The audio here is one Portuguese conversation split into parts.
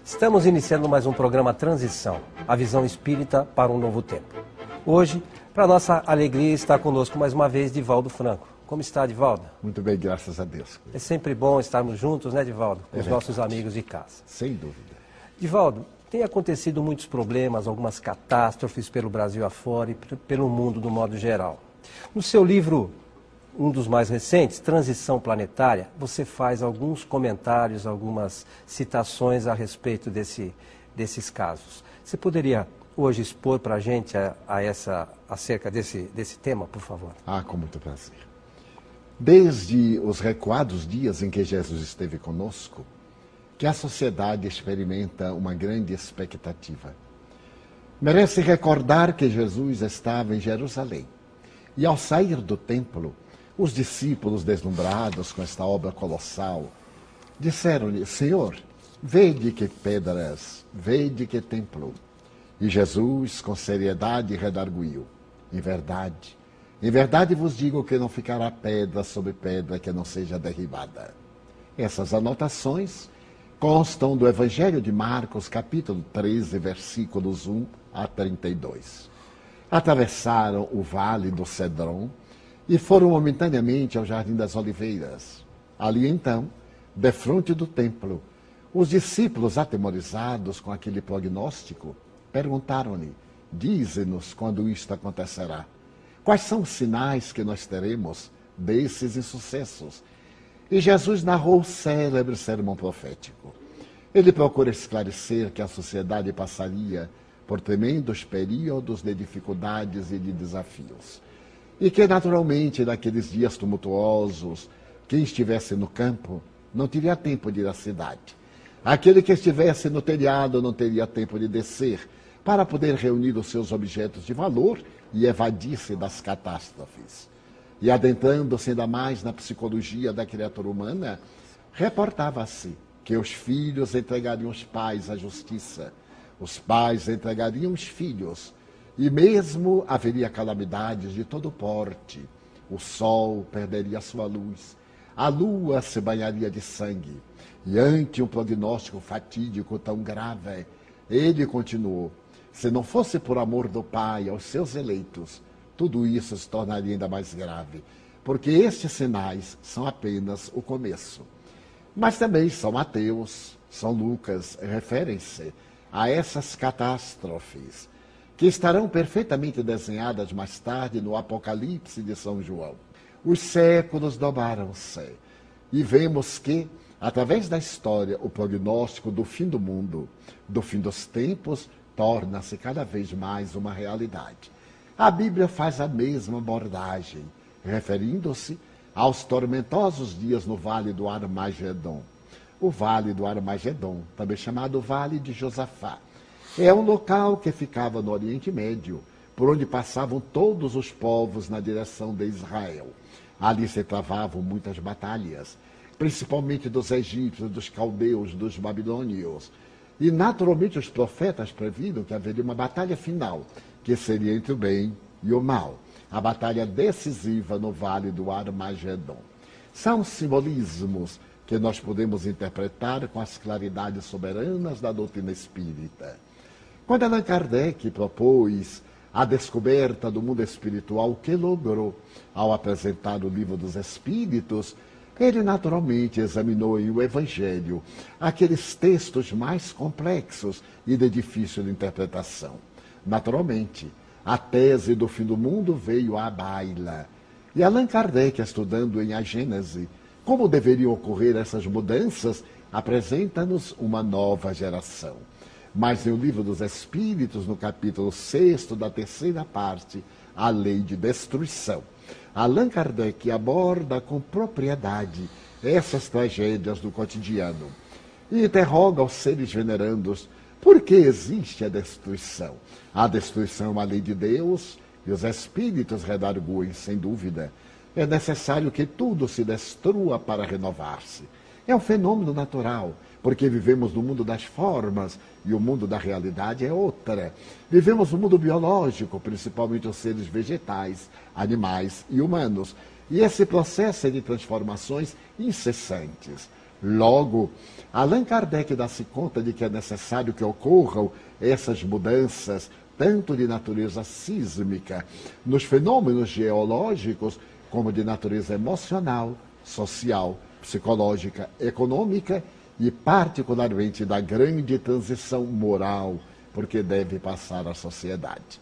Estamos iniciando mais um programa Transição, a visão espírita para um novo tempo. Hoje, para nossa alegria, está conosco mais uma vez Divaldo Franco. Como está, Divaldo? Muito bem, graças a Deus. É sempre bom estarmos juntos, né, Divaldo? Com os nossos amigos de casa. Sem dúvida. Divaldo, tem acontecido muitos problemas, algumas catástrofes pelo Brasil afora e pelo mundo do modo geral. No seu livro, um dos mais recentes, Transição Planetária, você faz alguns comentários, algumas citações a respeito desses casos. Você poderia hoje expor para a gente acerca desse tema, por favor? Com muito prazer. Desde os recuados dias em que Jesus esteve conosco, que a sociedade experimenta uma grande expectativa. Merece recordar que Jesus estava em Jerusalém e, ao sair do templo, os discípulos, deslumbrados com esta obra colossal, disseram-lhe: Senhor, vede que pedras, vede que templo. E Jesus, com seriedade, redarguiu: em verdade vos digo que não ficará pedra sobre pedra que não seja derribada. Essas anotações constam do Evangelho de Marcos, capítulo 13, versículos 1 a 32. Atravessaram o vale do Cedron e foram momentaneamente ao Jardim das Oliveiras. Ali então, defronte do templo, os discípulos, atemorizados com aquele prognóstico, perguntaram-lhe: dize-nos quando isto acontecerá. Quais são os sinais que nós teremos desses insucessos? E Jesus narrou o célebre sermão profético. Ele procura esclarecer que a sociedade passaria por tremendos períodos de dificuldades e de desafios. E que, naturalmente, naqueles dias tumultuosos, quem estivesse no campo não teria tempo de ir à cidade. Aquele que estivesse no telhado não teria tempo de descer para poder reunir os seus objetos de valor e evadir-se das catástrofes. E adentrando-se ainda mais na psicologia da criatura humana, reportava-se que os filhos entregariam os pais à justiça, os pais entregariam os filhos, e mesmo haveria calamidades de todo porte. O sol perderia sua luz, a lua se banharia de sangue. E ante um prognóstico fatídico tão grave, ele continuou: se não fosse por amor do Pai aos seus eleitos, tudo isso se tornaria ainda mais grave, porque estes sinais são apenas o começo. Mas também São Mateus, São Lucas referem-se a essas catástrofes, que estarão perfeitamente desenhadas mais tarde no Apocalipse de São João. Os séculos dobraram-se e vemos que, através da história, o prognóstico do fim do mundo, do fim dos tempos, torna-se cada vez mais uma realidade. A Bíblia faz a mesma abordagem, referindo-se aos tormentosos dias no Vale do Armagedon. O Vale do Armagedon, também chamado Vale de Josafá, é um local que ficava no Oriente Médio, por onde passavam todos os povos na direção de Israel. Ali se travavam muitas batalhas, principalmente dos egípcios, dos caldeus, dos babilônios. E, naturalmente, os profetas previram que haveria uma batalha final, que seria entre o bem e o mal. A batalha decisiva no Vale do Armagedon. São simbolismos que nós podemos interpretar com as claridades soberanas da doutrina espírita. Quando Allan Kardec propôs a descoberta do mundo espiritual, o que logrou ao apresentar o Livro dos Espíritos, ele naturalmente examinou em o Evangelho aqueles textos mais complexos e de difícil interpretação. Naturalmente, a tese do fim do mundo veio à baila. E Allan Kardec, estudando em A Gênese como deveriam ocorrer essas mudanças, apresenta-nos uma nova geração. Mas no Livro dos Espíritos, no capítulo 6 da terceira parte, a lei de destruição, Allan Kardec aborda com propriedade essas tragédias do cotidiano e interroga os seres venerandos por que existe a destruição. A destruição é uma lei de Deus e os espíritos redarguem, sem dúvida. É necessário que tudo se destrua para renovar-se. É um fenômeno natural, porque vivemos no mundo das formas e o mundo da realidade é outra. Vivemos no mundo biológico, principalmente os seres vegetais, animais e humanos. E esse processo é de transformações incessantes. Logo, Allan Kardec dá-se conta de que é necessário que ocorram essas mudanças, tanto de natureza sísmica, nos fenômenos geológicos, como de natureza emocional, social, psicológica, econômica e, particularmente, da grande transição moral, porque deve passar a sociedade.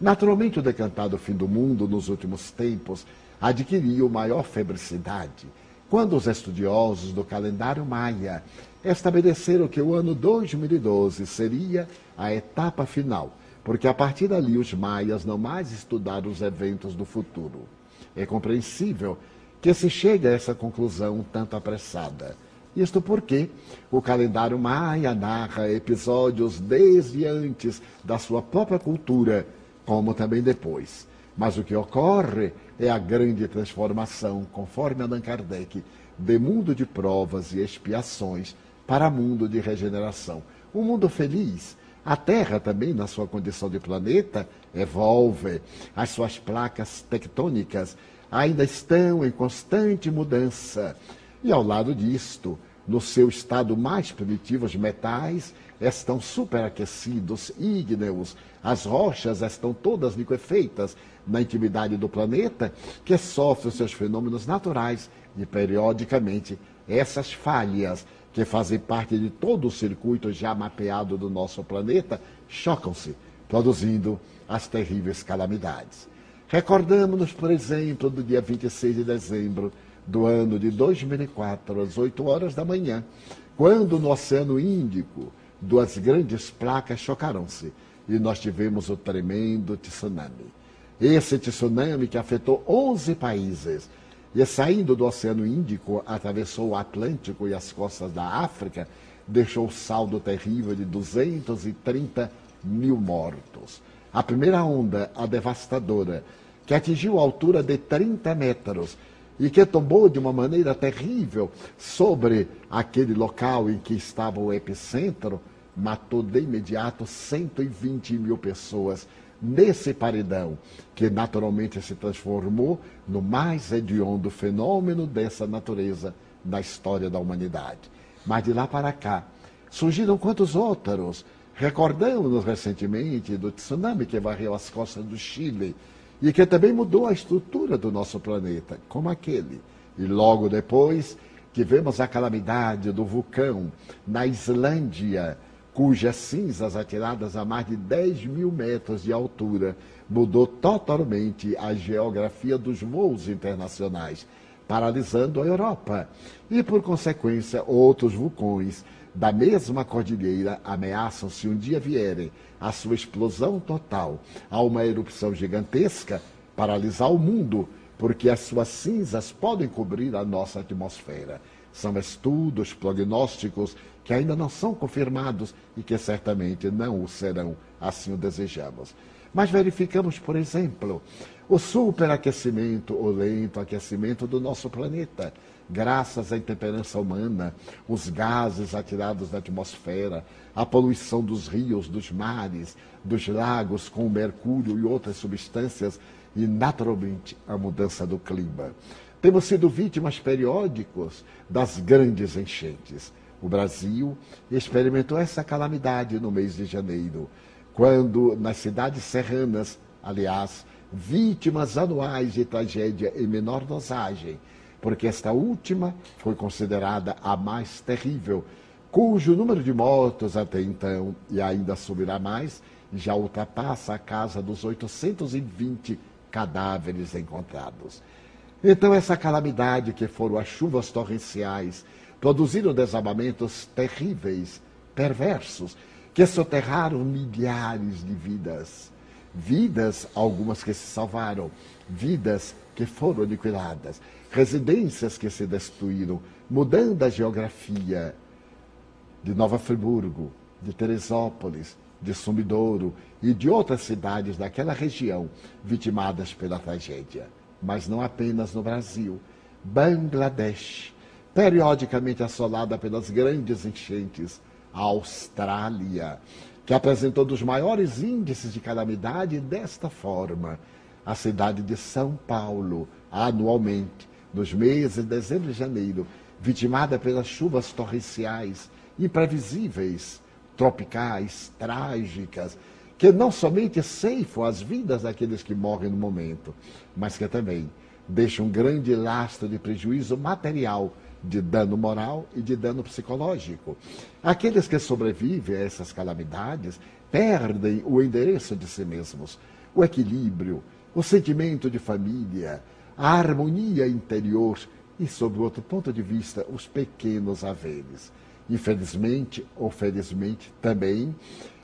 Naturalmente, o decantado fim do mundo, nos últimos tempos, adquiriu maior febricidade, quando os estudiosos do calendário maia estabeleceram que o ano 2012 seria a etapa final, porque a partir dali os maias não mais estudaram os eventos do futuro. É compreensível que se chegue a essa conclusão tanto apressada. Isto porque o calendário maia narra episódios desde antes da sua própria cultura, como também depois. Mas o que ocorre é a grande transformação, conforme Allan Kardec, de mundo de provas e expiações para mundo de regeneração. Um mundo feliz. A Terra também, na sua condição de planeta, evolve. As suas placas tectônicas ainda estão em constante mudança. E ao lado disto, no seu estado mais primitivo, os metais estão superaquecidos, ígneos, as rochas estão todas liquefeitas na intimidade do planeta, que sofre os seus fenômenos naturais e, periodicamente, essas falhas que fazem parte de todo o circuito já mapeado do nosso planeta, chocam-se, produzindo as terríveis calamidades. Recordamos-nos, por exemplo, do dia 26 de dezembro do ano de 2004, às 8 horas da manhã, quando no Oceano Índico duas grandes placas chocaram-se e nós tivemos o tremendo tsunami. Esse tsunami que afetou 11 países e, saindo do Oceano Índico, atravessou o Atlântico e as costas da África, deixou saldo terrível de 230 mil mortos. A primeira onda, a devastadora, que atingiu a altura de 30 metros e que tombou de uma maneira terrível sobre aquele local em que estava o epicentro, matou de imediato 120 mil pessoas nesse paredão, que naturalmente se transformou no mais hediondo fenômeno dessa natureza na história da humanidade. Mas de lá para cá, surgiram quantos outros? Recordamos-nos recentemente do tsunami que varreu as costas do Chile e que também mudou a estrutura do nosso planeta, como aquele. E logo depois tivemos a calamidade do vulcão na Islândia, cujas cinzas atiradas a mais de 10 mil metros de altura mudou totalmente a geografia dos voos internacionais, paralisando a Europa. E, por consequência, outros vulcões da mesma cordilheira ameaçam, se um dia vierem a sua explosão total a uma erupção gigantesca, paralisar o mundo, porque as suas cinzas podem cobrir a nossa atmosfera. São estudos prognósticos que ainda não são confirmados e que certamente não o serão, assim o desejamos. Mas verificamos, por exemplo, o superaquecimento, o lento aquecimento do nosso planeta, graças à intemperança humana, os gases atirados da atmosfera, a poluição dos rios, dos mares, dos lagos com o mercúrio e outras substâncias e, naturalmente, a mudança do clima. Temos sido vítimas periódicas das grandes enchentes. O Brasil experimentou essa calamidade no mês de janeiro, quando nas cidades serranas, aliás, vítimas anuais de tragédia em menor dosagem, porque esta última foi considerada a mais terrível, cujo número de mortos até então, e ainda subirá mais, já ultrapassa a casa dos 820 cadáveres encontrados. Então, essa calamidade que foram as chuvas torrenciais, produziram desabamentos terríveis, perversos, que soterraram milhares de vidas. Vidas, algumas que se salvaram, vidas que foram aniquiladas, residências que se destruíram, mudando a geografia de Nova Friburgo, de Teresópolis, de Sumidouro e de outras cidades daquela região vitimadas pela tragédia. Mas não apenas no Brasil. Bangladesh periodicamente assolada pelas grandes enchentes, a Austrália, que apresentou dos maiores índices de calamidade desta forma. A cidade de São Paulo, anualmente, nos meses de dezembro e janeiro, vitimada pelas chuvas torrenciais, imprevisíveis, tropicais, trágicas, que não somente ceifam as vidas daqueles que morrem no momento, mas que também deixam um grande lastro de prejuízo material, de dano moral e de dano psicológico. Aqueles que sobrevivem a essas calamidades perdem o endereço de si mesmos, o equilíbrio, o sentimento de família, a harmonia interior e, sob outro ponto de vista, os pequenos haveres. Infelizmente, ou felizmente também,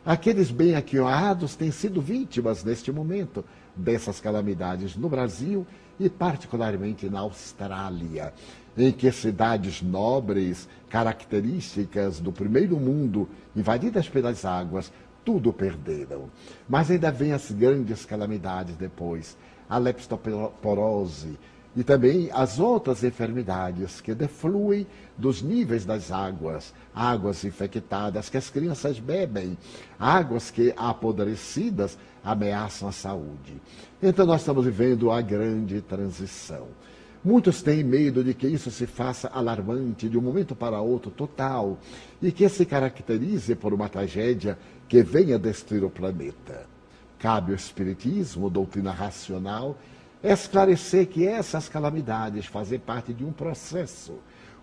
aqueles bem-aquiorados têm sido vítimas, neste momento, dessas calamidades no Brasil e particularmente na Austrália, em que cidades nobres, características do primeiro mundo, invadidas pelas águas, tudo perderam. Mas ainda vêm as grandes calamidades depois, a leptospirose e também as outras enfermidades que defluem dos níveis das águas, águas infectadas que as crianças bebem, águas que, apodrecidas, ameaçam a saúde. Então nós estamos vivendo a grande transição. Muitos têm medo de que isso se faça alarmante de um momento para outro, total, e que se caracterize por uma tragédia que venha destruir o planeta. Cabe ao Espiritismo, doutrina racional, esclarecer que essas calamidades fazem parte de um processo,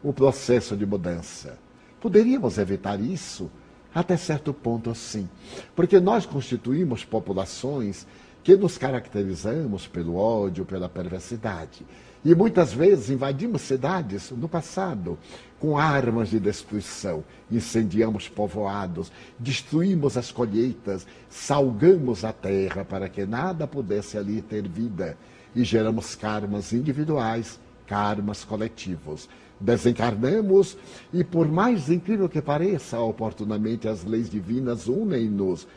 o processo de mudança. Poderíamos evitar isso? Até certo ponto, sim, porque nós constituímos populações que nos caracterizamos pelo ódio, pela perversidade. E muitas vezes invadimos cidades no passado com armas de destruição, incendiamos povoados, destruímos as colheitas, salgamos a terra para que nada pudesse ali ter vida e geramos karmas individuais, karmas coletivos. Desencarnamos e, por mais incrível que pareça, oportunamente as leis divinas unem-nos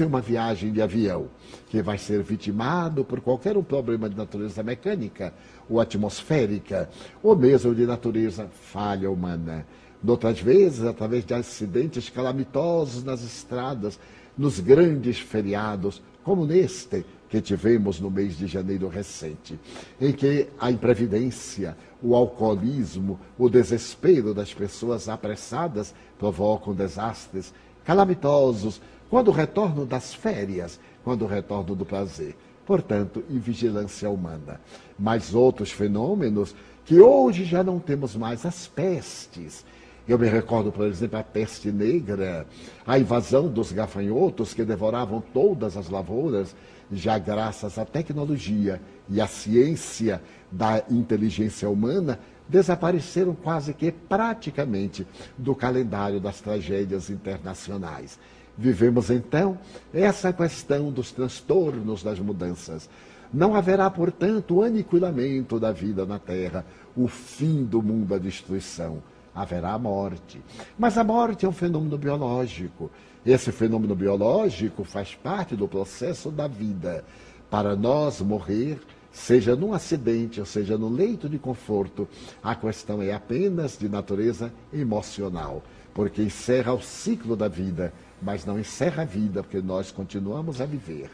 em uma viagem de avião, que vai ser vitimado por qualquer um problema de natureza mecânica ou atmosférica, ou mesmo de natureza falha humana. Outras vezes, através de acidentes calamitosos nas estradas, nos grandes feriados, como neste que tivemos no mês de janeiro recente, em que a imprevidência, o alcoolismo, o desespero das pessoas apressadas provocam desastres calamitosos, quando retorno das férias, quando retorno do prazer. Portanto, invigilância humana. Mas outros fenômenos que hoje já não temos mais, as pestes. Eu me recordo, por exemplo, a peste negra, a invasão dos gafanhotos que devoravam todas as lavouras, já graças à tecnologia e à ciência da inteligência humana, desapareceram quase que praticamente do calendário das tragédias internacionais. Vivemos, então, essa questão dos transtornos das mudanças. Não haverá, portanto, o aniquilamento da vida na Terra, o fim do mundo, a destruição. Haverá a morte. Mas a morte é um fenômeno biológico. Esse fenômeno biológico faz parte do processo da vida. Para nós morrer, seja num acidente, ou seja no leito de conforto, a questão é apenas de natureza emocional, porque encerra o ciclo da vida, mas não encerra a vida, porque nós continuamos a viver.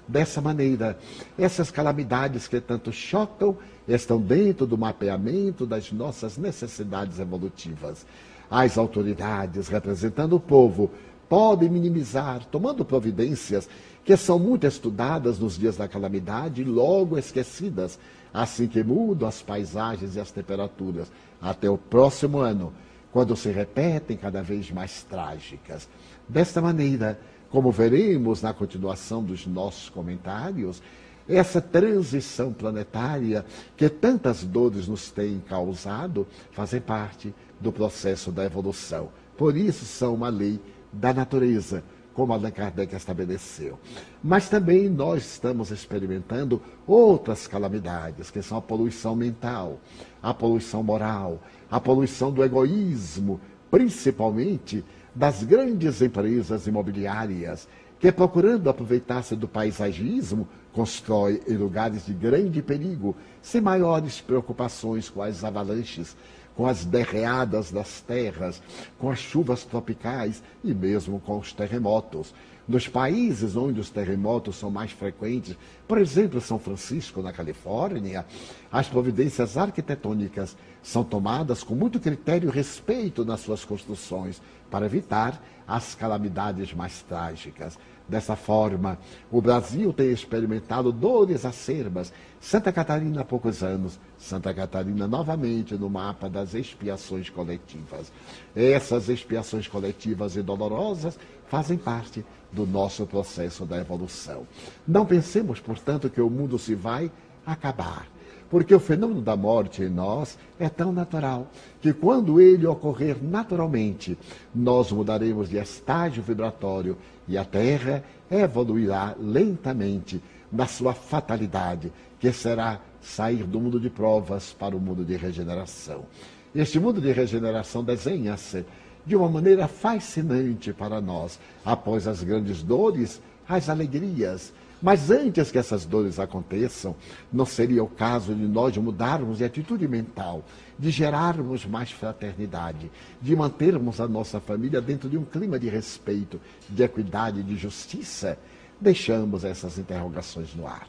Dessa maneira, essas calamidades que tanto chocam estão dentro do mapeamento das nossas necessidades evolutivas. As autoridades, representando o povo, podem minimizar, tomando providências que são muito estudadas nos dias da calamidade e logo esquecidas, assim que mudam as paisagens e as temperaturas, até o próximo ano, quando se repetem cada vez mais trágicas. Desta maneira, como veremos na continuação dos nossos comentários, essa transição planetária que tantas dores nos tem causado fazem parte do processo da evolução. Por isso são uma lei da natureza, como Allan Kardec estabeleceu. Mas também nós estamos experimentando outras calamidades, que são a poluição mental, a poluição moral, a poluição do egoísmo, principalmente das grandes empresas imobiliárias, que, procurando aproveitar-se do paisagismo, constrói em lugares de grande perigo, sem maiores preocupações com as avalanches, com as derreadas das terras, com as chuvas tropicais e mesmo com os terremotos. Nos países onde os terremotos são mais frequentes, por exemplo, São Francisco, na Califórnia, as providências arquitetônicas são tomadas com muito critério e respeito nas suas construções, para evitar as calamidades mais trágicas. Dessa forma, o Brasil tem experimentado dores acerbas. Santa Catarina há poucos anos, Santa Catarina novamente no mapa das expiações coletivas. Essas expiações coletivas e dolorosas fazem parte do nosso processo da evolução. Não pensemos, portanto, que o mundo se vai acabar, porque o fenômeno da morte em nós é tão natural que quando ele ocorrer naturalmente, nós mudaremos de estágio vibratório e a Terra evoluirá lentamente na sua fatalidade, que será sair do mundo de provas para o mundo de regeneração. Este mundo de regeneração desenha-se de uma maneira fascinante para nós. Após as grandes dores, as alegrias. Mas antes que essas dores aconteçam, não seria o caso de nós mudarmos de atitude mental, de gerarmos mais fraternidade, de mantermos a nossa família dentro de um clima de respeito, de equidade e de justiça? Deixamos essas interrogações no ar.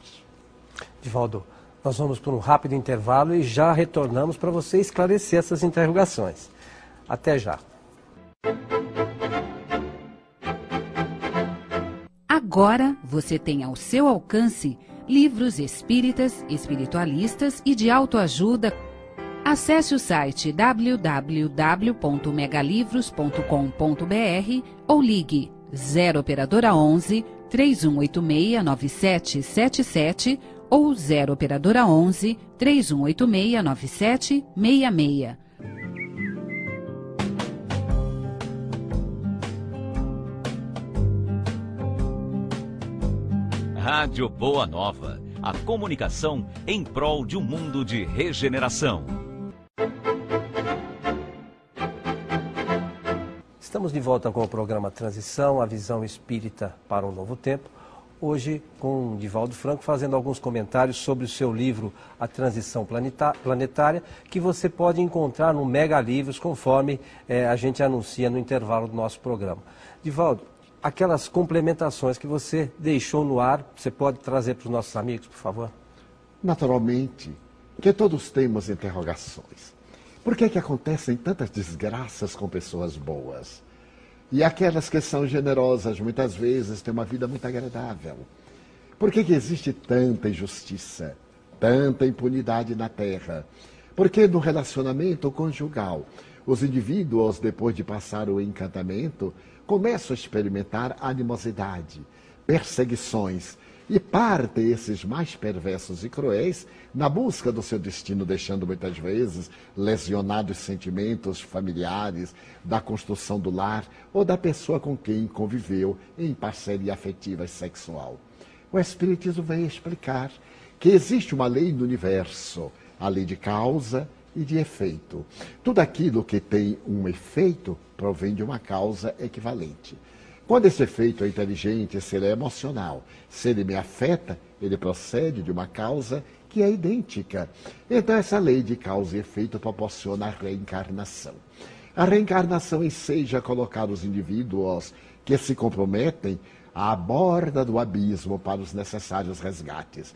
Divaldo, nós vamos por um rápido intervalo e já retornamos para você esclarecer essas interrogações. Até já. Agora você tem ao seu alcance livros espíritas, espiritualistas e de autoajuda. Acesse o site www.megalivros.com.br ou ligue 0 operadora 11 3186 9777 ou 0 operadora 11 3186 9766. Rádio Boa Nova, a comunicação em prol de um mundo de regeneração. Estamos de volta com o programa Transição, a visão espírita para um novo tempo. Hoje com o Divaldo Franco fazendo alguns comentários sobre o seu livro A Transição Planetária, que você pode encontrar no Mega Livros, conforme a gente anuncia no intervalo do nosso programa. Divaldo, aquelas complementações que você deixou no ar, você pode trazer para os nossos amigos, por favor? Naturalmente, que todos temos interrogações. Por que acontecem tantas desgraças com pessoas boas? E aquelas que são generosas, muitas vezes, têm uma vida muito agradável. Por que existe tanta injustiça, tanta impunidade na Terra? Porque no relacionamento conjugal, os indivíduos, depois de passar o encantamento, começam a experimentar animosidade, perseguições, e partem esses mais perversos e cruéis na busca do seu destino, deixando muitas vezes lesionados sentimentos familiares, da construção do lar ou da pessoa com quem conviveu em parceria afetiva e sexual. O Espiritismo vem explicar que existe uma lei no universo, a lei de causa e de efeito. Tudo aquilo que tem um efeito provém de uma causa equivalente. Quando esse efeito é inteligente, se ele é emocional, se ele me afeta, ele procede de uma causa que é idêntica. Então essa lei de causa e efeito proporciona a reencarnação. A reencarnação enseja a colocar os indivíduos que se comprometem à borda do abismo para os necessários resgates.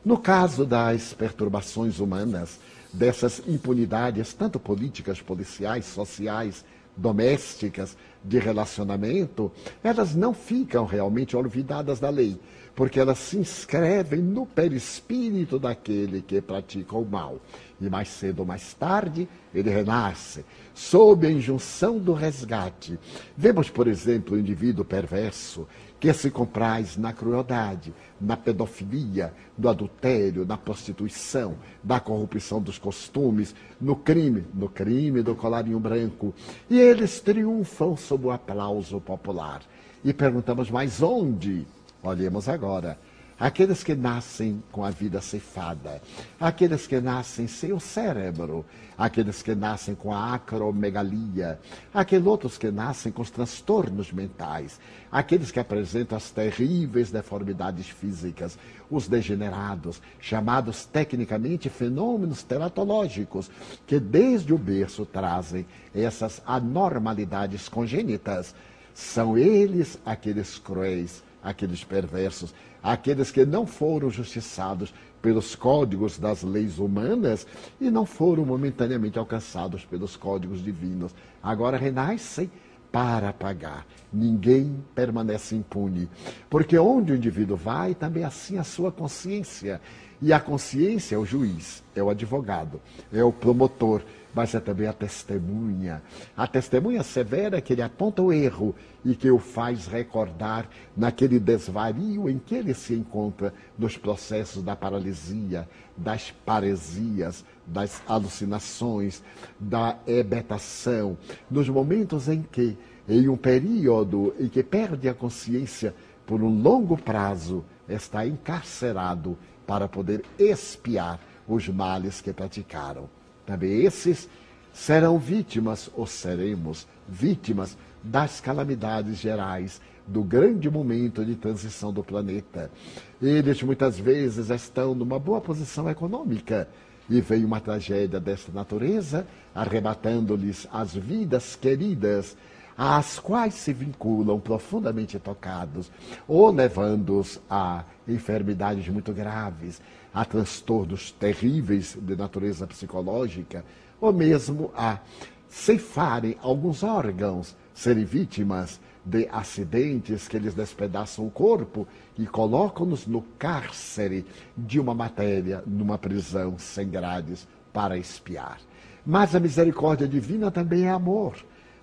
No caso das perturbações humanas, dessas impunidades, tanto políticas, policiais, sociais, domésticas, de relacionamento, elas não ficam realmente olvidadas da lei, porque elas se inscrevem no perispírito daquele que pratica o mal. E mais cedo ou mais tarde, ele renasce, sob a injunção do resgate. Vemos, por exemplo, o indivíduo perverso que se compraz na crueldade, na pedofilia, no adultério, na prostituição, na corrupção dos costumes, no crime do colarinho branco. E eles triunfam sob o aplauso popular. E perguntamos, mas onde? Olhemos agora. aqueles que nascem com a vida ceifada, aqueles que nascem sem o cérebro, aqueles que nascem com a acromegalia, aqueles outros que nascem com os transtornos mentais, aqueles que apresentam as terríveis deformidades físicas, os degenerados, chamados tecnicamente fenômenos teratológicos, que desde o berço trazem essas anormalidades congênitas. São eles aqueles cruéis, aqueles perversos, aqueles que não foram justiçados pelos códigos das leis humanas e não foram momentaneamente alcançados pelos códigos divinos. Agora renascem para pagar. Ninguém permanece impune, porque onde o indivíduo vai, também assim a sua consciência. E a consciência é o juiz, é o advogado, é o promotor, mas é também a testemunha. A testemunha severa que ele aponta o erro e que o faz recordar naquele desvario em que ele se encontra nos processos da paralisia, das paresias, das alucinações, da hebetação, nos momentos em que, em um período em que perde a consciência por um longo prazo, está encarcerado para poder expiar os males que praticaram. Também esses serão vítimas, ou seremos vítimas, das calamidades gerais, do grande momento de transição do planeta. Eles muitas vezes estão numa boa posição econômica e vem uma tragédia desta natureza, arrebatando-lhes as vidas queridas, às quais se vinculam profundamente tocados, ou levando-os a enfermidades muito graves, a transtornos terríveis de natureza psicológica, ou mesmo a ceifarem alguns órgãos, serem vítimas de acidentes que lhes despedaçam o corpo e colocam-nos no cárcere de uma matéria, numa prisão sem grades, para expiar. Mas a misericórdia divina também é amor.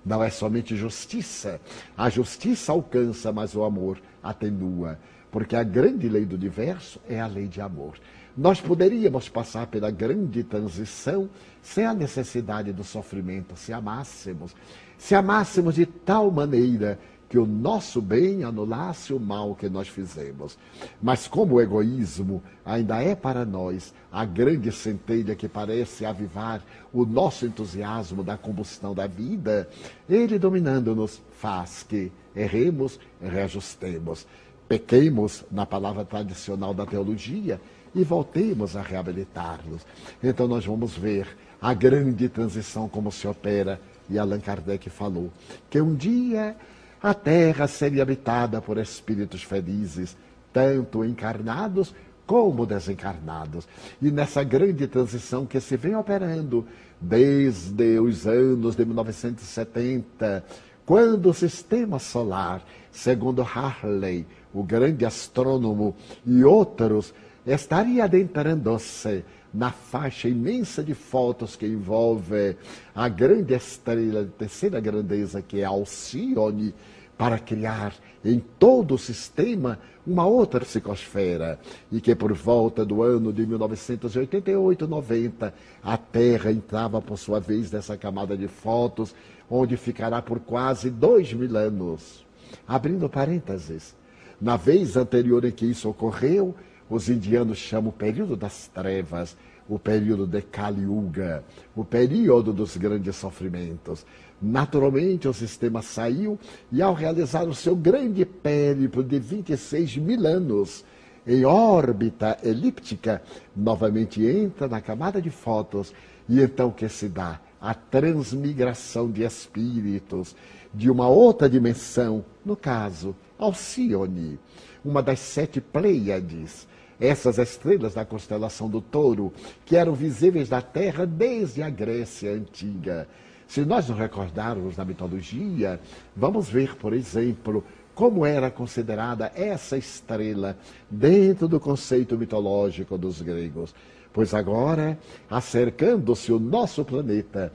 Não é somente justiça. A justiça alcança, mas o amor atenua. Porque a grande lei do universo é a lei de amor. Nós poderíamos passar pela grande transição sem a necessidade do sofrimento, se amássemos. Se amássemos de tal maneira que o nosso bem anulasse o mal que nós fizemos. Mas como o egoísmo ainda é para nós a grande centelha que parece avivar o nosso entusiasmo da combustão da vida, ele dominando-nos faz que erremos e reajustemos. Pequemos na palavra tradicional da teologia e voltemos a reabilitar-nos. Então nós vamos ver a grande transição como se opera, e Allan Kardec falou que um dia a Terra seria habitada por espíritos felizes, tanto encarnados como desencarnados. E nessa grande transição que se vem operando desde os anos de 1970, quando o sistema solar, segundo Hartley, o grande astrônomo, e outros, estaria adentrando-se na faixa imensa de fotos que envolve a grande estrela de terceira grandeza, que é Alcíone, para criar em todo o sistema uma outra psicosfera, e que por volta do ano de 1988, 90, a Terra entrava por sua vez nessa camada de fotos, onde ficará por quase 2000 anos. Abrindo parênteses, na vez anterior em que isso ocorreu, os indianos chamam o período das trevas, o período de Kali Yuga, o período dos grandes sofrimentos. Naturalmente, o sistema saiu e, ao realizar o seu grande périplo de 26.000 anos em órbita elíptica, novamente entra na camada de fotos, e então que se dá a transmigração de espíritos de uma outra dimensão, no caso, Alcíone, uma das 7 Pleiades, essas estrelas da constelação do Touro, que eram visíveis da Terra desde a Grécia Antiga. Se nós nos recordarmos da mitologia, vamos ver, por exemplo, como era considerada essa estrela dentro do conceito mitológico dos gregos. Pois agora, acercando-se o nosso planeta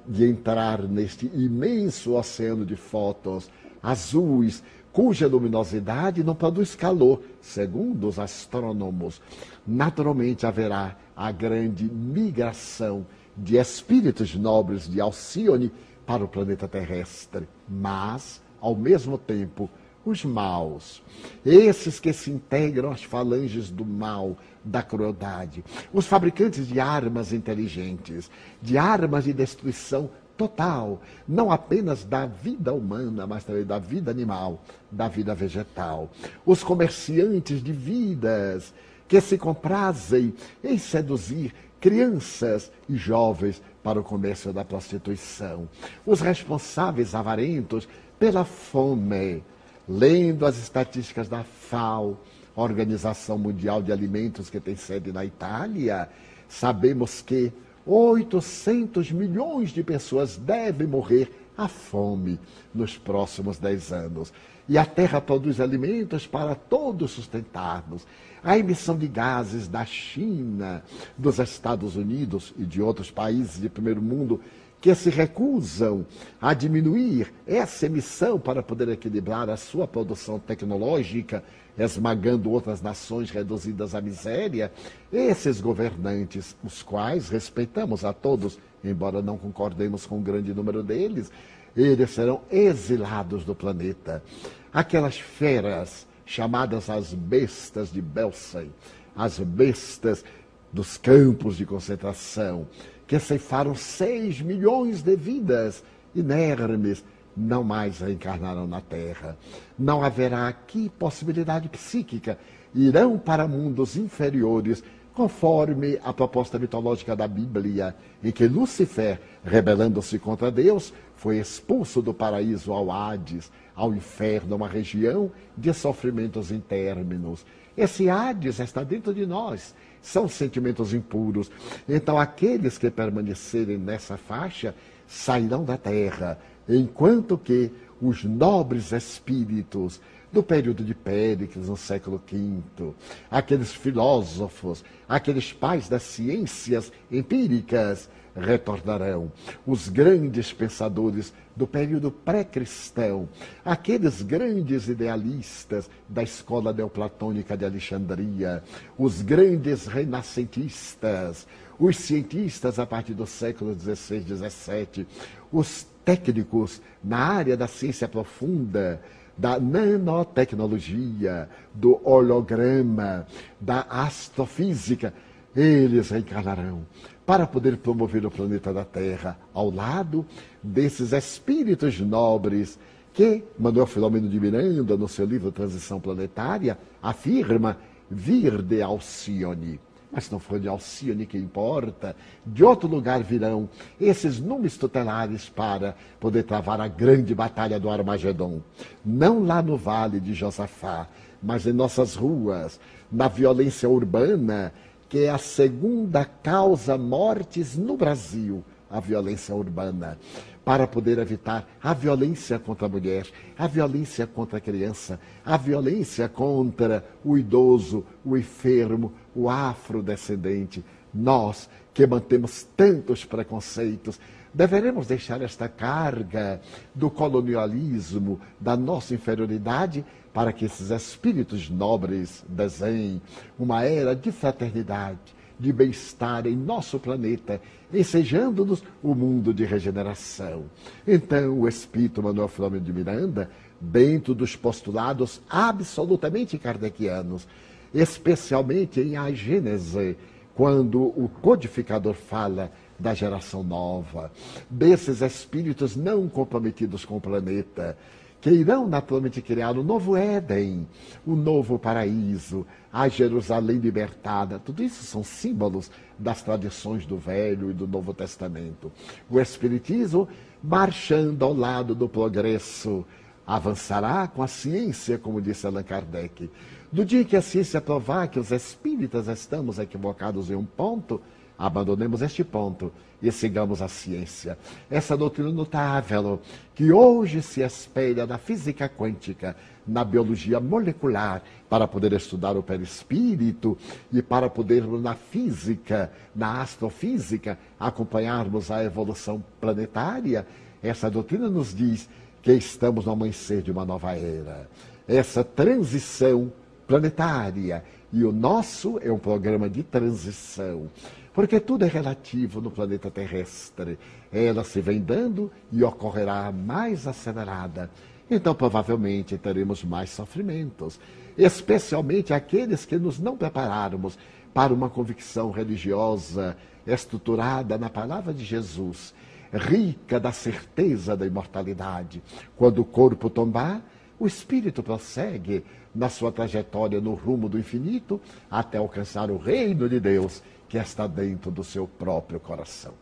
de entrar neste imenso oceano de fótons azuis, cuja luminosidade não produz calor, segundo os astrônomos, naturalmente haverá a grande migração de espíritos nobres de Alcíone para o planeta terrestre. Mas, ao mesmo tempo, os maus, esses que se integram às falanges do mal, da crueldade, os fabricantes de armas inteligentes, de armas de destruição total, não apenas da vida humana, mas também da vida animal, da vida vegetal, os comerciantes de vidas que se comprazem em seduzir crianças e jovens para o comércio da prostituição, os responsáveis avarentos pela fome, lendo as estatísticas da FAO, Organização Mundial de Alimentos, que tem sede na Itália, sabemos que 800 milhões de pessoas devem morrer à fome nos próximos 10 anos. E a Terra produz alimentos para todos sustentarmos. A emissão de gases da China, dos Estados Unidos e de outros países de primeiro mundo que se recusam a diminuir essa emissão para poder equilibrar a sua produção tecnológica, esmagando outras nações reduzidas à miséria, esses governantes, os quais respeitamos a todos, embora não concordemos com um grande número deles, eles serão exilados do planeta. Aquelas feras chamadas as bestas de Belsen, as bestas dos campos de concentração, que ceifaram 6 milhões de vidas inermes, não mais reencarnarão na Terra. Não haverá aqui possibilidade psíquica. Irão para mundos inferiores, conforme a proposta mitológica da Bíblia, em que Lúcifer, rebelando-se contra Deus, foi expulso do paraíso ao Hades, ao inferno, uma região de sofrimentos internos. Esse Hades está dentro de nós. São sentimentos impuros. Então, aqueles que permanecerem nessa faixa sairão da terra, enquanto que os nobres espíritos do período de Péricles, no século V, aqueles filósofos, aqueles pais das ciências empíricas, retornarão. Os grandes pensadores do período pré-cristão, aqueles grandes idealistas da escola neoplatônica de Alexandria, os grandes renascentistas, os cientistas a partir do século XVI, XVII, os técnicos na área da ciência profunda, da nanotecnologia, do holograma, da astrofísica, eles reencarnarão para poder promover o planeta da Terra ao lado desses espíritos nobres que Manuel Filomeno de Miranda, no seu livro Transição Planetária, afirma vir de Alcione. Mas não foi de Alcione que importa, de outro lugar virão esses números tutelares para poder travar a grande batalha do Armagedon. Não lá no Vale de Josafá, mas em nossas ruas, na violência urbana, que é a segunda causa mortes no Brasil, a violência urbana, para poder evitar a violência contra a mulher, a violência contra a criança, a violência contra o idoso, o enfermo, o afrodescendente. Nós, que mantemos tantos preconceitos, deveremos deixar esta carga do colonialismo, da nossa inferioridade, para que esses espíritos nobres desenhem uma era de fraternidade, de bem-estar em nosso planeta, ensejando-nos o mundo de regeneração. Então, o espírito Manuel Filomeno de Miranda, dentro dos postulados absolutamente kardecianos, especialmente em A Gênese, quando o codificador fala da geração nova, desses espíritos não comprometidos com o planeta, que irão naturalmente criar um novo Éden, um novo paraíso, a Jerusalém libertada. Tudo isso são símbolos das tradições do Velho e do Novo Testamento. O Espiritismo, marchando ao lado do progresso, avançará com a ciência, como disse Allan Kardec. Do dia que a ciência provar que os espíritas estamos equivocados em um ponto, abandonemos este ponto e sigamos a ciência. Essa doutrina notável, que hoje se espelha na física quântica, na biologia molecular, para poder estudar o perispírito e para poder, na física, na astrofísica, acompanharmos a evolução planetária, essa doutrina nos diz que estamos no amanhecer de uma nova era. Essa transição planetária, e o nosso é um programa de transição, porque tudo é relativo no planeta terrestre. Ela se vem dando e ocorrerá mais acelerada então provavelmente teremos mais sofrimentos, especialmente aqueles que nos não prepararmos para uma convicção religiosa estruturada na palavra de Jesus, rica da certeza da imortalidade. Quando o corpo tombar, o espírito prossegue na sua trajetória no rumo do infinito até alcançar o reino de Deus que está dentro do seu próprio coração.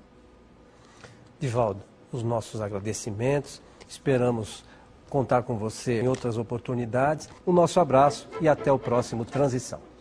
Divaldo, os nossos agradecimentos, esperamos contar com você em outras oportunidades. O nosso abraço e até o próximo Transição.